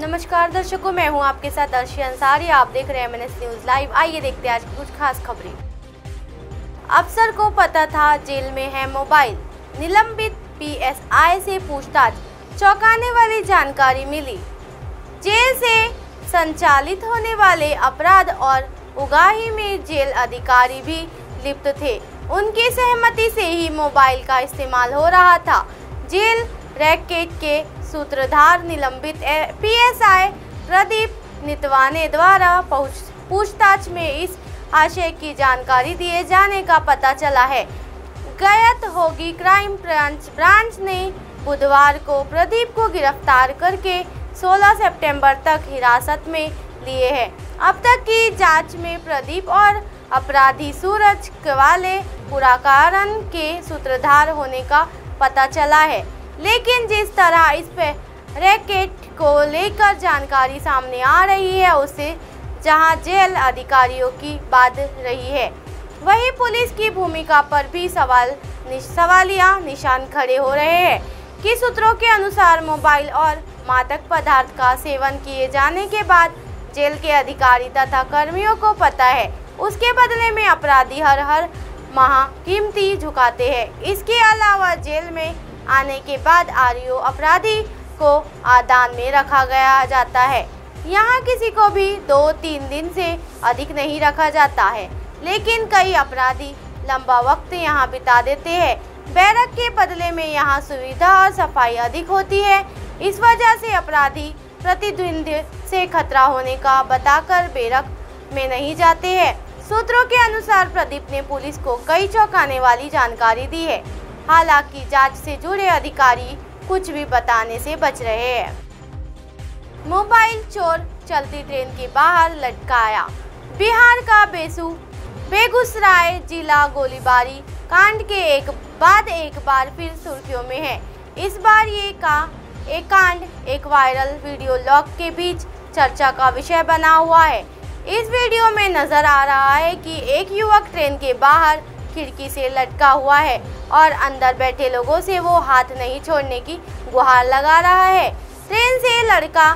नमस्कार दर्शकों, मैं हूं आपके साथ अर्शी अंसारी। आप देख रहे हैं MNS न्यूज लाइव। आइए देखते हैं आज की कुछ खास खबरें। अफसर को पता था जेल में है मोबाइल, निलंबित PSI से पूछताछ, चौंकाने वाली जानकारी मिली। जेल से संचालित होने वाले अपराध और उगाही में जेल अधिकारी भी लिप्त थे। उनकी सहमति से ही मोबाइल का इस्तेमाल हो रहा था। जेल रैकेट के सूत्रधार निलंबित PSI प्रदीप नितवाने द्वारा पूछताछ में इस आशय की जानकारी दिए जाने का पता चला है। गयत होगी क्राइम ब्रांच ने बुधवार को प्रदीप को गिरफ्तार करके 16 सितंबर तक हिरासत में लिए हैं। अब तक की जांच में प्रदीप और अपराधी सूरज कवाले पुराकारण के सूत्रधार होने का पता चला है, लेकिन जिस तरह इस रैकेट को लेकर जानकारी सामने आ रही है, उससे जहां जेल अधिकारियों की बात रही है, वहीं पुलिस की भूमिका पर भी सवालिया निशान खड़े हो रहे हैं कि सूत्रों के अनुसार मोबाइल और मादक पदार्थ का सेवन किए जाने के बाद जेल के अधिकारी तथा कर्मियों को पता है, उसके बदले में अपराधी हर माह कीमती झुकाते हैं। इसके अलावा जेल में आने के बाद RO अपराधी को आदान में रखा जाता है। यहाँ किसी को भी 2-3 दिन से अधिक नहीं रखा जाता है, लेकिन कई अपराधी लंबा वक्त यहाँ बिता देते हैं। बैरक के बदले में यहाँ सुविधा और सफाई अधिक होती है। इस वजह से अपराधी प्रतिद्वंद से खतरा होने का बताकर बैरक में नहीं जाते हैं। सूत्रों के अनुसार प्रदीप ने पुलिस को कई चौंकाने वाली जानकारी दी है। हालांकि जांच से जुड़े अधिकारी कुछ भी बताने से बच रहे हैं। मोबाइल चोर चलती ट्रेन के बाहर लटकाया। बिहार का बेगूसराय जिला गोलीबारी कांड के एक बार फिर सुर्खियों में है। इस बार एक कांड एक वायरल वीडियो लॉग के बीच चर्चा का विषय बना हुआ है। इस वीडियो में नजर आ रहा है कि एक युवक ट्रेन के बाहर खिड़की से लटका हुआ है और अंदर बैठे लोगों से वो हाथ नहीं छोड़ने की गुहार लगा रहा है। ट्रेन से लटका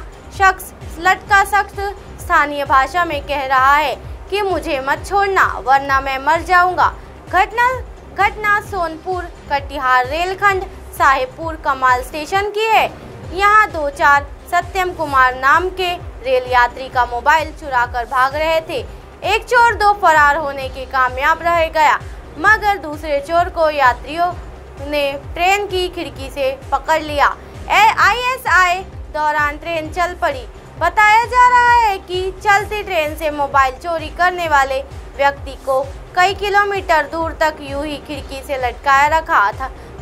शख्स स्थानीय भाषा में कह रहा है कि मुझे मत छोड़ना वरना मैं मर जाऊंगा। घटना सोनपुर कटिहार रेलखंड साहेबपुर कमाल स्टेशन की है। यहाँ 2-4 सत्यम कुमार नाम के रेल यात्री का मोबाइल चुरा कर भाग रहे थे। एक चोर 2 फरार होने के कामयाब रह गया, मगर दूसरे चोर को यात्रियों ने ट्रेन की खिड़की से पकड़ लिया। ISI दौरान ट्रेन चल पड़ी। बताया जा रहा है कि चलती ट्रेन से मोबाइल चोरी करने वाले व्यक्ति को कई किलोमीटर दूर तक यूं ही खिड़की से लटकाया रखा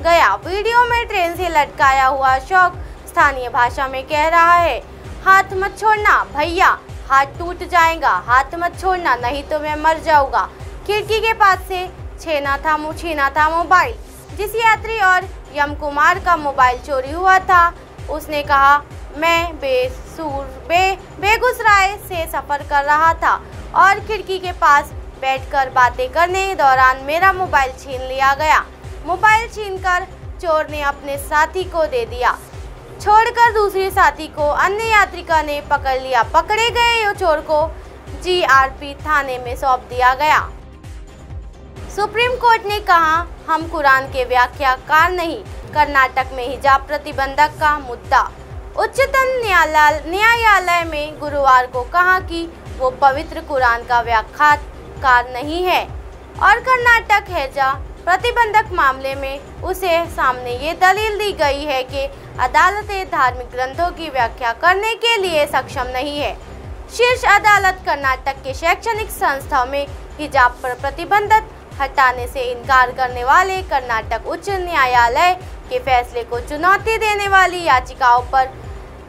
गया। वीडियो में ट्रेन से लटकाया हुआ शख्स स्थानीय भाषा में कह रहा है, हाथ मत छोड़ना भैया, हाथ टूट जाएगा, हाथ मत छोड़ना नहीं तो मैं मर जाऊंगा। खिड़की के पास से छीना था मोबाइल। जिस यात्री और यम कुमार का मोबाइल चोरी हुआ था, उसने कहा, मैं बेगूसराय से सफ़र कर रहा था और खिड़की के पास बैठकर बातें करने दौरान मेरा मोबाइल छीन लिया गया। मोबाइल छीनकर चोर ने अपने साथी को दे दिया, छोड़कर दूसरे साथी को अन्य यात्रिका ने पकड़ लिया। पकड़े गए चोर को GRP थाने में सौंप दिया गया। सुप्रीम कोर्ट ने कहा, हम कुरान के व्याख्याकार नहीं। कर्नाटक में हिजाब प्रतिबंधक का मुद्दा। उच्चतम न्यायालय में गुरुवार को कहा कि वो पवित्र कुरान का व्याख्याकार नहीं है और कर्नाटक हिजाब प्रतिबंधक मामले में उसे सामने ये दलील दी गई है कि अदालतें धार्मिक ग्रंथों की व्याख्या करने के लिए सक्षम नहीं है। शीर्ष अदालत कर्नाटक के शैक्षणिक संस्थाओं में हिजाब पर प्रतिबंध हटाने से इनकार करने वाले कर्नाटक उच्च न्यायालय के फैसले को चुनौती देने वाली याचिकाओं पर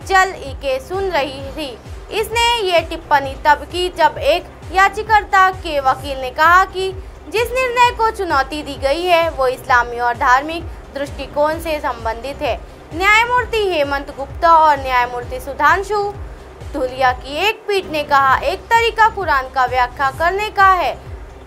के सुन रही थी। इसने ये टिप्पणी तब की जब एक याचिकाकर्ता के वकील ने कहा कि जिस निर्णय को चुनौती दी गई है वो इस्लामी और धार्मिक दृष्टिकोण से संबंधित है। न्यायमूर्ति हेमंत गुप्ता और न्यायमूर्ति सुधांशु धुलिया की एक पीठ ने कहा, एक तरीका कुरान का व्याख्या करने का है,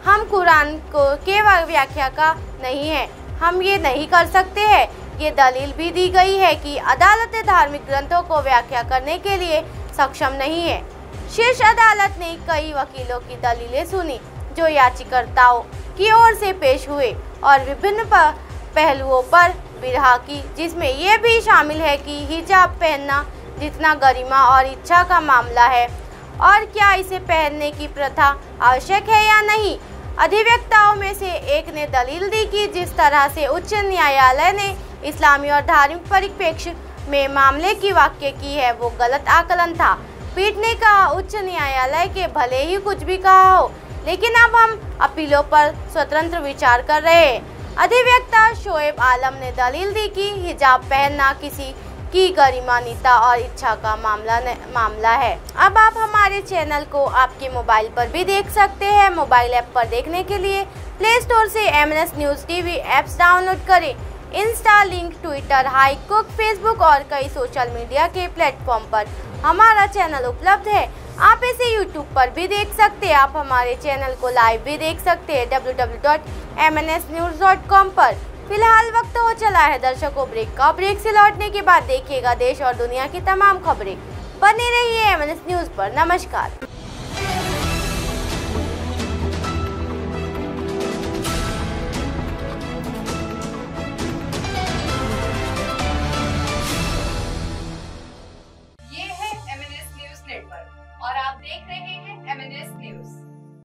हम कुरान को के व्याख्या का नहीं है, हम ये नहीं कर सकते हैं। ये दलील भी दी गई है कि अदालतें धार्मिक ग्रंथों को व्याख्या करने के लिए सक्षम नहीं है। शीर्ष अदालत ने कई वकीलों की दलीलें सुनी जो याचिकाकर्ताओं की ओर से पेश हुए और विभिन्न पहलुओं पर बिरहा की, जिसमें यह भी शामिल है कि हिजाब पहनना जितना गरिमा और इच्छा का मामला है और क्या इसे पहनने की प्रथा आवश्यक है या नहीं। अधिवक्ताओं में से एक ने दलील दी कि जिस तरह से उच्च न्यायालय ने इस्लामी और धार्मिक परिप्रेक्ष्य में मामले की व्याख्या की है वो गलत आकलन था। पीठ ने कहा, उच्च न्यायालय के भले ही कुछ भी कहा हो, लेकिन अब हम अपीलों पर स्वतंत्र विचार कर रहे हैं। अधिवक्ता शोएब आलम ने दलील दी कि हिजाब पहनना किसी की गरिमान्विता और इच्छा का मामला है। अब आप हमारे चैनल को आपके मोबाइल पर भी देख सकते हैं। मोबाइल ऐप पर देखने के लिए प्ले स्टोर से MNS news TV apps download करें। इंस्टा, लिंक, ट्विटर, हाईकुक, फेसबुक और कई सोशल मीडिया के प्लेटफॉर्म पर हमारा चैनल उपलब्ध है। आप इसे यूट्यूब पर भी देख सकते हैं। आप हमारे चैनल को लाइव भी देख सकते हैं www.mnsnews.com पर। फिलहाल वक्त हो चला है दर्शकों ब्रेक का। ब्रेक से लौटने के बाद देखिएगा देश और दुनिया की तमाम खबरें। बने रहिए MNS न्यूज़ पर। नमस्कार।